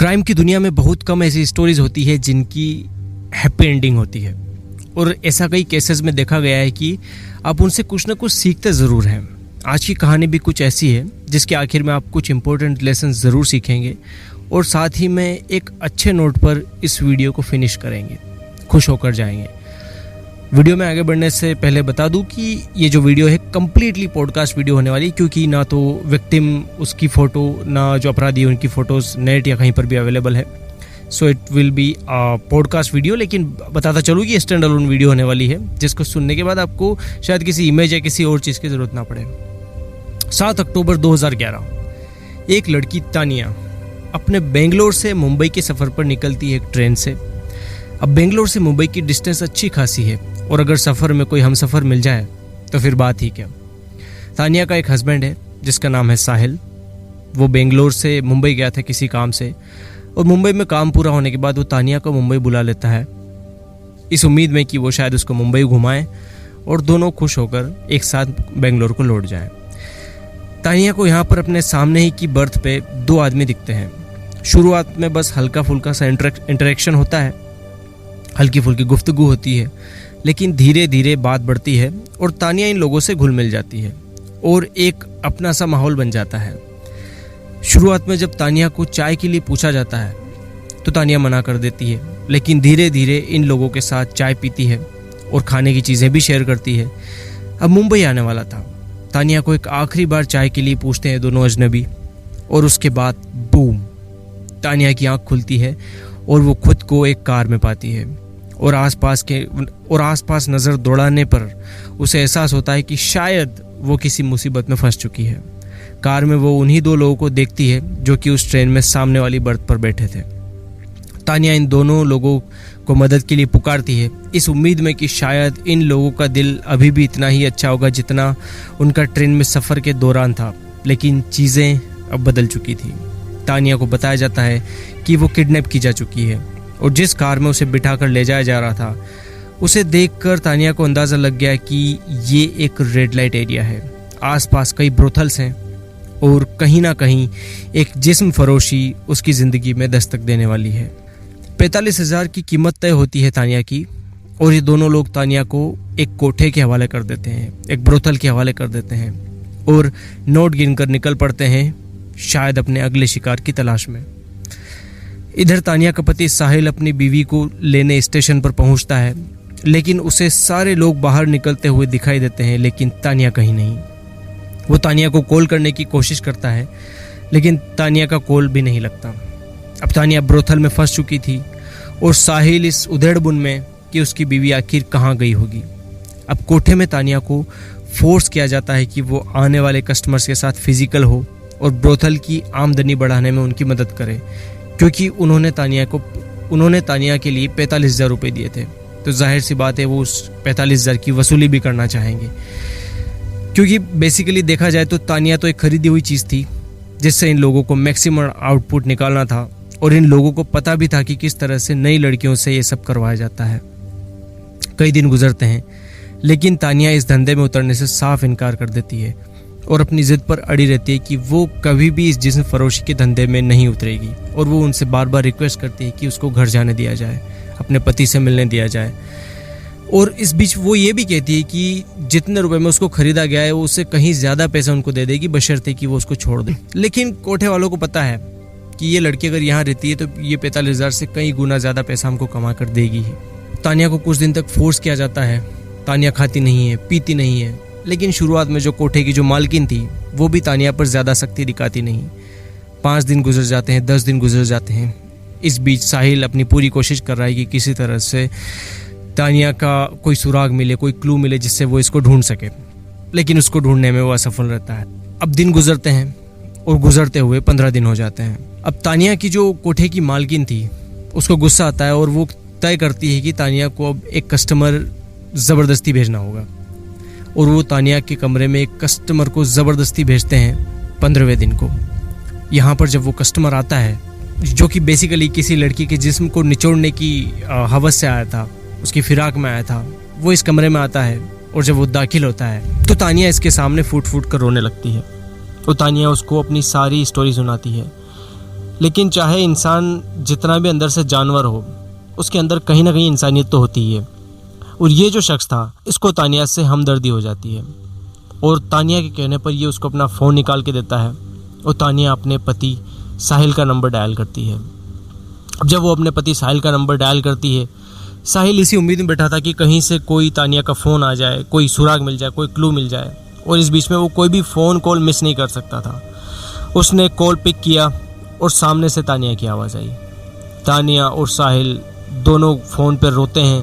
Crime की दुनिया में बहुत कम ऐसी स्टोरीज होती है जिनकी हैप्पी एंडिंग होती है, और ऐसा कई केसेस में देखा गया है कि आप उनसे कुछ ना कुछ सीखते ज़रूर हैं। आज की कहानी भी कुछ ऐसी है जिसके आखिर में आप कुछ इंपॉर्टेंट लेसन ज़रूर सीखेंगे और साथ ही में एक अच्छे नोट पर इस वीडियो को फिनिश करेंगे, खुश होकर जाएंगे। वीडियो में आगे बढ़ने से पहले बता दूं कि ये जो वीडियो है कम्प्लीटली पॉडकास्ट वीडियो होने वाली है, क्योंकि ना तो विक्टिम उसकी फ़ोटो ना जो अपराधी उनकी फ़ोटोज़ नेट या कहीं पर भी अवेलेबल है। So it will be podcast video, लेकिन बताता चलूँ कि स्टैंड अलोन वीडियो होने वाली है, जिसको सुनने के बाद आपको शायद किसी इमेज या किसी और चीज़ की ज़रूरत ना पड़े। 7 अक्टूबर 2011 एक लड़की तानिया अपने बेंगलोर से मुंबई के सफ़र पर निकलती है एक ट्रेन से। अब बेंगलोर से मुंबई की डिस्टेंस अच्छी खासी है, और अगर सफ़र में कोई हमसफ़र मिल जाए तो फिर बात ही क्या। तानिया का एक हस्बैंड है जिसका नाम है साहिल। वो बेंगलोर से मुंबई गया था किसी काम से, और मुंबई में काम पूरा होने के बाद वो तानिया को मुंबई बुला लेता है, इस उम्मीद में कि वो शायद उसको मुंबई घुमाएं और दोनों खुश होकर एक साथ बेंगलोर को लौट जाएं। तानिया को यहाँ पर अपने सामने ही की बर्थ पे 2 आदमी दिखते हैं। शुरुआत में बस हल्का फुल्का सा इंटरेक्शन होता है, हल्की फुल्की गुफ्तगू होती है, लेकिन धीरे धीरे बात बढ़ती है और तानिया इन लोगों से घुल मिल जाती है और एक अपना सा माहौल बन जाता है। शुरुआत में जब तानिया को चाय के लिए पूछा जाता है तो तानिया मना कर देती है, लेकिन धीरे धीरे इन लोगों के साथ चाय पीती है और खाने की चीज़ें भी शेयर करती है। अब मुंबई आने वाला था, तानिया को एक आखिरी बार चाय के लिए पूछते हैं दोनों अजनबी, और उसके बाद बूम, तानिया की आंख खुलती है और वो खुद को एक कार में पाती है, और आसपास नज़र दौड़ाने पर उसे एहसास होता है कि शायद वो किसी मुसीबत में फंस चुकी है। कार में वो उन्हीं 2 लोगों को देखती है जो कि उस ट्रेन में सामने वाली बर्थ पर बैठे थे। तानिया इन दोनों लोगों को मदद के लिए पुकारती है, इस उम्मीद में कि शायद इन लोगों का दिल अभी भी इतना ही अच्छा होगा जितना उनका ट्रेन में सफ़र के दौरान था, लेकिन चीज़ें अब बदल चुकी थी। तानिया को बताया जाता है कि वो किडनैप की जा चुकी है, और जिस कार में उसे बिठाकर ले जाया जा रहा था उसे देखकर तानिया को अंदाज़ा लग गया कि ये एक रेड लाइट एरिया है। आसपास कई ब्रोथल्स हैं और कहीं ना कहीं एक जिस्म फरोशी उसकी ज़िंदगी में दस्तक देने वाली है। 45,000 की कीमत तय होती है तानिया की, और ये दोनों लोग तानिया को एक कोठे के हवाले कर देते हैं, एक ब्रोथल के हवाले कर देते हैं, और नोट गिनकर निकल पड़ते हैं शायद अपने अगले शिकार की तलाश में। इधर तानिया का पति साहिल अपनी बीवी को लेने स्टेशन पर पहुंचता है, लेकिन उसे सारे लोग बाहर निकलते हुए दिखाई देते हैं, लेकिन तानिया कहीं नहीं। वो तानिया को कॉल करने की कोशिश करता है, लेकिन तानिया का कॉल भी नहीं लगता। अब तानिया ब्रोथल में फंस चुकी थी और साहिल इस उधेड़बुन में कि उसकी बीवी आखिर कहाँ गई होगी। अब कोठे में तानिया को फोर्स किया जाता है कि वो आने वाले कस्टमर्स के साथ फिजिकल हो और ब्रोथल की आमदनी बढ़ाने में उनकी मदद करे, क्योंकि उन्होंने तानिया के लिए 45,000 रुपये दिए थे, तो जाहिर सी बात है वो उस 45,000 की वसूली भी करना चाहेंगे। क्योंकि बेसिकली देखा जाए तो तानिया तो एक खरीदी हुई चीज़ थी जिससे इन लोगों को मैक्सिमम आउटपुट निकालना था, और इन लोगों को पता भी था कि किस तरह से नई लड़कियों से ये सब करवाया जाता है। कई दिन गुजरते हैं, लेकिन तानिया इस धंधे में उतरने से साफ इनकार कर देती है और अपनी ज़िद पर अड़ी रहती है कि वो कभी भी इस जिस्म फरोशी के धंधे में नहीं उतरेगी, और वो उनसे बार बार रिक्वेस्ट करती है कि उसको घर जाने दिया जाए, अपने पति से मिलने दिया जाए। और इस बीच वो ये भी कहती है कि जितने रुपए में उसको खरीदा गया है वो उससे कहीं ज़्यादा पैसा उनको दे देगी, बशर्ते कि वो उसको छोड़ दे। लेकिन कोठे वालों को पता है कि ये लड़की अगर यहाँ रहती है तो ये 45,000 से कई गुना ज़्यादा पैसा हमको कमा कर देगी ही। तानिया को कुछ दिन तक फोर्स किया जाता है। तानिया खाती नहीं है, पीती नहीं है, लेकिन शुरुआत में जो कोठे की जो मालकिन थी वो भी तानिया पर ज़्यादा सख्ती दिखाती नहीं। 5 दिन गुजर जाते हैं, 10 दिन गुजर जाते हैं। इस बीच साहिल अपनी पूरी कोशिश कर रहा है कि किसी तरह से तानिया का कोई सुराग मिले, कोई क्लू मिले जिससे वो इसको ढूंढ सके, लेकिन उसको ढूंढने में वो असफल रहता है। अब दिन गुजरते हैं और गुजरते हुए 15 दिन हो जाते हैं। अब तानिया की जो कोठे की मालकिन थी उसको गुस्सा आता है, और वो तय करती है कि तानिया को अब एक कस्टमर ज़बरदस्ती भेजना होगा, और वो तानिया के कमरे में एक कस्टमर को ज़बरदस्ती भेजते हैं 15वें दिन को। यहाँ पर जब वो कस्टमर आता है, जो कि बेसिकली किसी लड़की के जिस्म को निचोड़ने की हवस से आया था, उसकी फिराक में आया था, वो इस कमरे में आता है, और जब वो दाखिल होता है तो तानिया इसके सामने फूट फूट कर रोने लगती है। तो तानिया उसको अपनी सारी स्टोरी सुनाती है, लेकिन चाहे इंसान जितना भी अंदर से जानवर हो, उसके अंदर कहीं ना कहीं इंसानियत तो होती ही है। और ये जो शख्स था, इसको तानिया से हमदर्दी हो जाती है और तानिया के कहने पर ये उसको अपना फ़ोन निकाल के देता है और तानिया अपने पति साहिल का नंबर डायल करती है। अब जब वो अपने पति साहिल का नंबर डायल करती है, साहिल इसी उम्मीद में बैठा था कि कहीं से कोई तानिया का फ़ोन आ जाए, कोई सुराग मिल जाए, कोई क्लू मिल जाए, और इस बीच में वो कोई भी फ़ोन कॉल मिस नहीं कर सकता था। उसने कॉल पिक किया और सामने से तानिया की आवाज़ आई। तानिया और साहिल दोनों फ़ोन पर रोते हैं।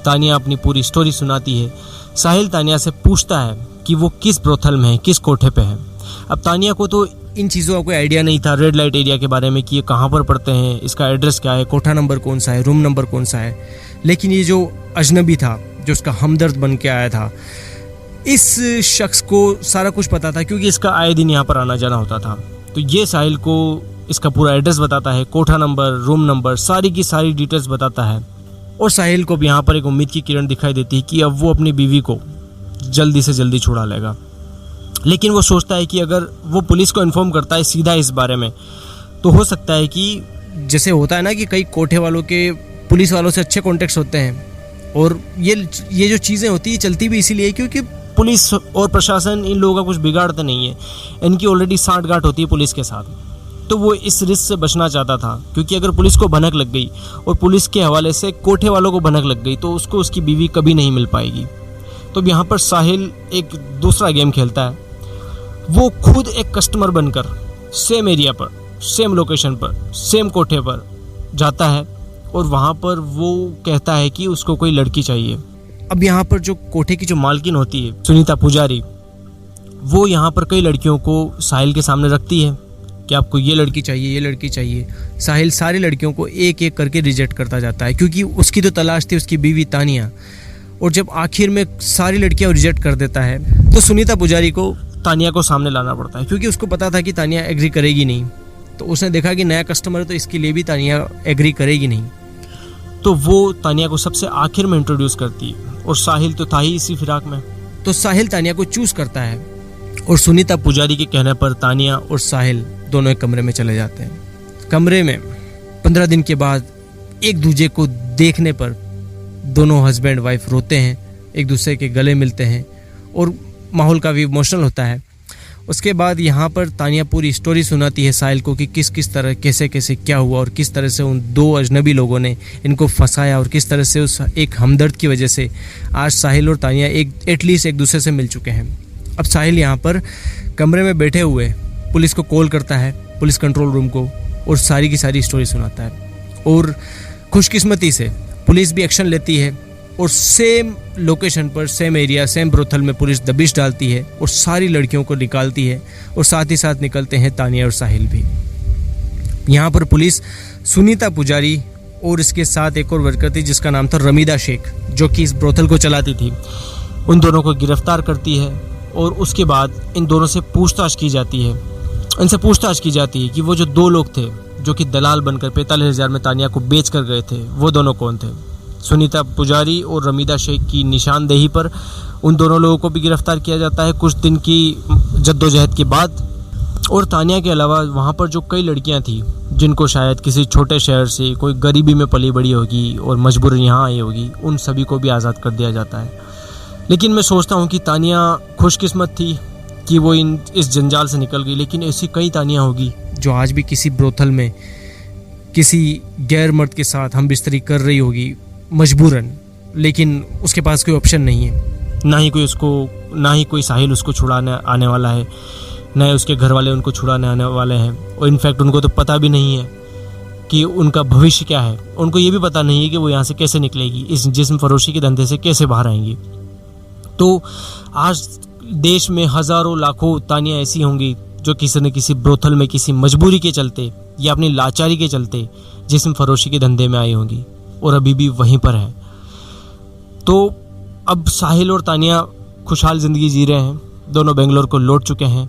तानिया अपनी पूरी स्टोरी सुनाती है। साहिल तानिया से पूछता है कि वो किस ब्रोथल में है, किस कोठे पे है। अब तानिया को तो इन चीज़ों का कोई आइडिया नहीं था, रेड लाइट एरिया के बारे में, कि ये कहाँ पर पड़ते हैं, इसका एड्रेस क्या है, कोठा नंबर कौन सा है, रूम नंबर कौन सा है। लेकिन ये जो अजनबी था, जो उसका हमदर्द बन के आया था, इस शख्स को सारा कुछ पता था, क्योंकि इसका आए दिन यहाँ पर आना जाना होता था। तो ये साहिल को इसका पूरा एड्रेस बताता है, कोठा नंबर, रूम नंबर, सारी की सारी डिटेल्स बताता है। और साहिल को भी यहाँ पर एक उम्मीद की किरण दिखाई देती है कि अब वो अपनी बीवी को जल्दी से जल्दी छुड़ा लेगा। लेकिन वो सोचता है कि अगर वो पुलिस को इन्फॉर्म करता है सीधा इस बारे में, तो हो सकता है कि जैसे होता है ना कि कई कोठे वालों के पुलिस वालों से अच्छे कॉन्टेक्ट्स होते हैं, और ये जो चीज़ें होती है चलती भी इसीलिए क्योंकि पुलिस और प्रशासन इन लोगों का कुछ बिगाड़ते नहीं है, इनकी ऑलरेडी सांठगांठ होती है पुलिस के साथ। तो वो इस रिस्क से बचना चाहता था, क्योंकि अगर पुलिस को भनक लग गई और पुलिस के हवाले से कोठे वालों को भनक लग गई, तो उसको उसकी बीवी कभी नहीं मिल पाएगी। तो यहाँ पर साहिल एक दूसरा गेम खेलता है। वो खुद एक कस्टमर बनकर सेम एरिया पर, सेम लोकेशन पर, सेम कोठे पर जाता है और वहाँ पर वो कहता है कि उसको कोई लड़की चाहिए। अब यहाँ पर जो कोठे की जो मालकिन होती है, सुनीता पुजारी, वो यहाँ पर कई लड़कियों को साहिल के सामने रखती है कि आपको ये लड़की चाहिए, ये लड़की चाहिए। साहिल सारी लड़कियों को एक एक करके रिजेक्ट करता जाता है, क्योंकि उसकी तो तलाश थी उसकी बीवी तानिया। और जब आखिर में सारी लड़कियां रिजेक्ट कर देता है, तो सुनीता पुजारी को तानिया को सामने लाना पड़ता है, क्योंकि उसको पता था कि तानिया एग्री करेगी नहीं। तो उसने देखा कि नया कस्टमर है, तो इसके लिए भी तानिया एग्री करेगी नहीं। तो वो तानिया को सबसे आखिर में इंट्रोड्यूस करती है, और साहिल तो था ही इसी फिराक में। तो साहिल तानिया को चूज करता है, और सुनीता पुजारी के कहने पर तानिया और साहिल दोनों एक कमरे में चले जाते हैं। कमरे में 15 दिन के बाद एक दूसरे को देखने पर दोनों हस्बैंड वाइफ रोते हैं, एक दूसरे के गले मिलते हैं, और माहौल काफ़ी इमोशनल होता है। उसके बाद यहाँ पर तानिया पूरी स्टोरी सुनाती है साहिल को कि किस किस तरह कैसे कैसे क्या हुआ, और किस तरह से उन दो अजनबी लोगों ने इनको फंसाया, और किस तरह से उस एक हमदर्द की वजह से आज साहिल और तानिया एटलीस्ट एक दूसरे से मिल चुके हैं। अब साहिल यहाँ पर कमरे में बैठे हुए पुलिस को कॉल करता है, पुलिस कंट्रोल रूम को, और सारी की सारी स्टोरी सुनाता है। और खुशकिस्मती से पुलिस भी एक्शन लेती है, और सेम लोकेशन पर, सेम एरिया, सेम ब्रोथल में पुलिस दबिश डालती है और सारी लड़कियों को निकालती है, और साथ ही साथ निकलते हैं तानिया और साहिल भी। यहाँ पर पुलिस सुनीता पुजारी और इसके साथ एक और वर्कर थी जिसका नाम था रमीदा शेख, जो कि इस ब्रोथल को चलाती थी, उन दोनों को गिरफ्तार करती है। और उसके बाद इन दोनों से पूछताछ की जाती है। इनसे पूछताछ की जाती है कि वो जो दो लोग थे जो कि दलाल बनकर 45,000 में तानिया को बेच कर गए थे, वो दोनों कौन थे। सुनीता पुजारी और रमीदा शेख की निशानदेही पर उन दोनों लोगों को भी गिरफ्तार किया जाता है कुछ दिन की जद्दोजहद के बाद। और तानिया के अलावा वहाँ पर जो कई लड़कियाँ थी जिनको शायद किसी छोटे शहर से कोई गरीबी में पली बड़ी होगी और मजबूरन यहाँ आई होगी, उन सभी को भी आज़ाद कर दिया जाता है। लेकिन मैं सोचता हूँ कि तानिया खुशकिस्मत थी कि वो इस जंजाल से निकल गई, लेकिन ऐसी कई तानिया होगी जो आज भी किसी ब्रोथल में किसी गैर मर्द के साथ हम बिस्तरी कर रही होगी मजबूरन, लेकिन उसके पास कोई ऑप्शन नहीं है, ना ही कोई साहिल उसको छुड़ाने आने वाला है, ना ही उसके घर वाले उनको छुड़ाने आने वाले हैं। और इनफैक्ट उनको तो पता भी नहीं है कि उनका भविष्य क्या है। उनको ये भी पता नहीं है कि वो यहाँ से कैसे निकलेगी, इस जिस्म फरोशी के धंधे से कैसे बाहर आएंगी। तो आज देश में हज़ारों लाखों तानियाँ ऐसी होंगी जो किसी न किसी ब्रोथल में किसी मजबूरी के चलते या अपनी लाचारी के चलते जिस्म फरोशी के धंधे में आई होंगी और अभी भी वहीं पर है। तो अब साहिल और तानिया खुशहाल ज़िंदगी जी रहे हैं, दोनों बेंगलोर को लौट चुके हैं।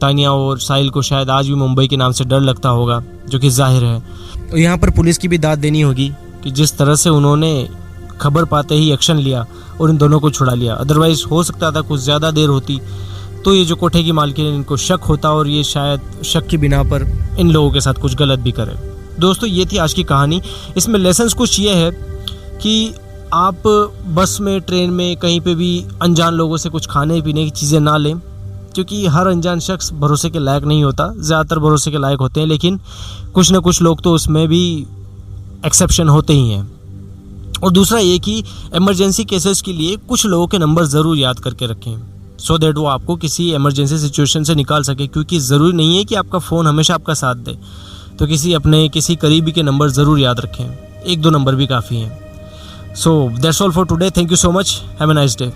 तानिया और साहिल को शायद आज भी मुंबई के नाम से डर लगता होगा, जो कि जाहिर है। तो यहाँ पर पुलिस की भी दाद देनी होगी कि जिस तरह से उन्होंने खबर पाते ही एक्शन लिया और इन दोनों को छुड़ा लिया। अदरवाइज़ हो सकता था कुछ ज़्यादा देर होती तो ये जो कोठे की मालकिन है इनको शक होता और ये शायद शक की बिना पर इन लोगों के साथ कुछ गलत भी करे। दोस्तों ये थी आज की कहानी। इसमें लेसन्स कुछ ये है कि आप बस में, ट्रेन में, कहीं पे भी अनजान लोगों से कुछ खाने पीने की चीज़ें ना लें, क्योंकि हर अनजान शख्स भरोसे के लायक नहीं होता। ज़्यादातर भरोसे के लायक होते हैं, लेकिन कुछ ना कुछ लोग तो उसमें भी एक्सेप्शन होते ही हैं। और दूसरा ये कि इमरजेंसी केसेस के लिए कुछ लोगों के नंबर ज़रूर याद करके रखें, सो दैट वो आपको किसी इमरजेंसी सिचुएशन से निकाल सके, क्योंकि ज़रूरी नहीं है कि आपका फ़ोन हमेशा आपका साथ दे। तो किसी करीबी के नंबर ज़रूर याद रखें, 1-2 नंबर भी काफ़ी हैं। So that's all for today. Thank you so much. Have a nice day.